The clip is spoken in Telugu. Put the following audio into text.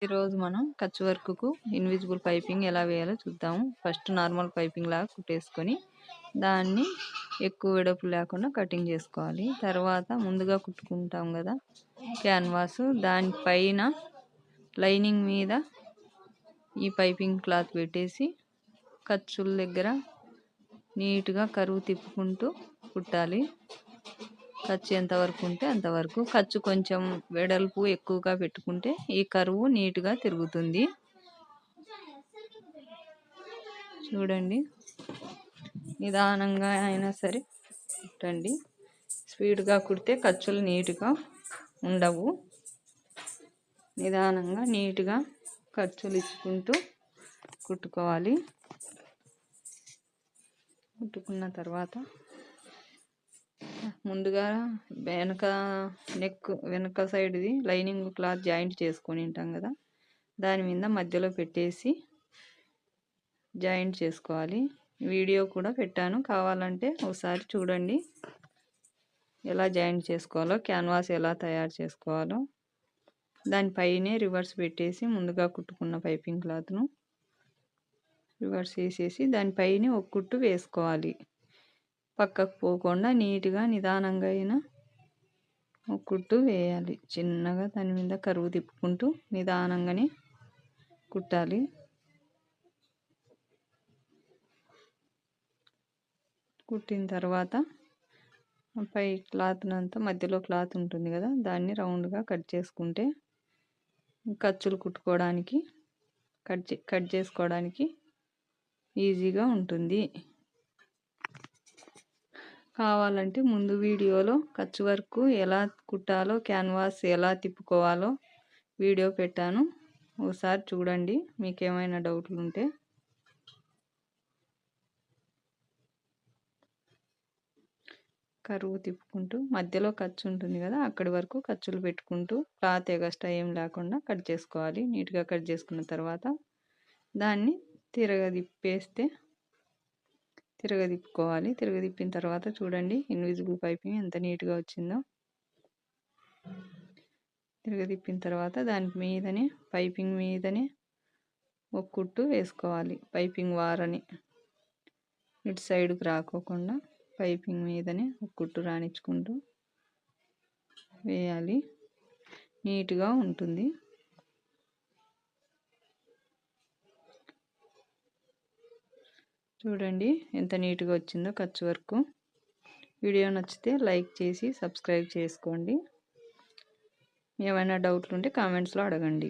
ఈరోజు మనం కచ్ వర్క్కు ఇన్విజిబుల్ పైపింగ్ ఎలా వేయాలో చూద్దాము. ఫస్ట్ నార్మల్ పైపింగ్ లాగా కుట్టేసుకొని దాన్ని ఎక్కువ వెడల్పు లేకుండా కటింగ్ చేసుకోవాలి. తర్వాత ముందుగా కుట్టుకుంటాం కదా క్యాన్వాస్, దానిపైన లైనింగ్ మీద ఈ పైపింగ్ క్లాత్ పెట్టేసి ఖర్చుల దగ్గర నీట్గా కరువు తిప్పుకుంటూ కుట్టాలి. ఖర్చు ఎంతవరకు ఉంటే అంతవరకు. ఖర్చు కొంచెం వెడల్పు ఎక్కువగా పెట్టుకుంటే ఈ కరువు నీట్గా తిరుగుతుంది. చూడండి, నిదానంగా అయినా సరే కుట్టండి. స్పీడ్గా కుడితే ఖర్చులు నీట్గా ఉండవు. నిదానంగా నీట్గా ఖర్చులు ఇచ్చుకుంటూ కుట్టుకోవాలి. కుట్టుకున్న తర్వాత ముందుగా వెనక సైడ్ది లైనింగ్ క్లాత్ జాయింట్ చేసుకొని ఉంటాం కదా, దాని మీద మధ్యలో పెట్టేసి జాయింట్ చేసుకోవాలి. వీడియో కూడా పెట్టాను, కావాలంటే ఒకసారి చూడండి ఎలా జాయింట్ చేసుకోవాలో, క్యాన్వాస్ ఎలా తయారు చేసుకోవాలో. దానిపైనే రివర్స్ పెట్టేసి ముందుగా కుట్టుకున్న పైపింగ్ క్లాత్ను రివర్స్ వేసేసి దానిపైనే ఒక కుట్టు వేసుకోవాలి. పక్కకు పోకుండా నీట్గా నిదానంగా అయినా ఒక కుట్టు వేయాలి. చిన్నగా దాని మీద కరువు తిప్పుకుంటూ నిదానంగానే కుట్టాలి. కుట్టిన తర్వాత పై క్లాత్ అంతా మధ్యలో క్లాత్ ఉంటుంది కదా, దాన్ని రౌండ్గా కట్ చేసుకుంటే ఖర్చులు కుట్టుకోవడానికి కట్ చేసుకోవడానికి ఈజీగా ఉంటుంది. కావాలంటే ముందు వీడియోలో ఖర్చు వర్క్ ఎలా కుట్టాలో, క్యాన్వాస్ ఎలా తిప్పుకోవాలో వీడియో పెట్టాను, ఒకసారి చూడండి. మీకేమైనా డౌట్లు ఉంటే కరువు తిప్పుకుంటూ మధ్యలో ఖర్చు ఉంటుంది కదా, అక్కడి వరకు ఖర్చులు పెట్టుకుంటూ క్లాత్ ఎగస్ట్రా ఏం లేకుండా కట్ చేసుకోవాలి. నీట్గా కట్ చేసుకున్న తర్వాత దాన్ని తిరగదిప్పుకోవాలి. తిరగదిప్పిన తర్వాత చూడండి ఇన్విజిబుల్ పైపింగ్ ఎంత నీట్గా వచ్చిందో. తిరగదిప్పిన తర్వాత దాని మీదనే పైపింగ్ మీదనే ఒక కుట్టు వేసుకోవాలి. పైపింగ్ వారని ఇటు సైడ్కి రాకోకుండా పైపింగ్ మీదనే ఒక కుట్టు రాణించుకుంటూ వేయాలి. నీట్గా ఉంటుంది. చూడండి ఎంత నీట్గా వచ్చిందో ఖర్చు వర్క్. వీడియో నచ్చితే లైక్ చేసి సబ్స్క్రైబ్ చేసుకోండి. ఏమైనా డౌట్లు ఉంటే కామెంట్స్లో అడగండి.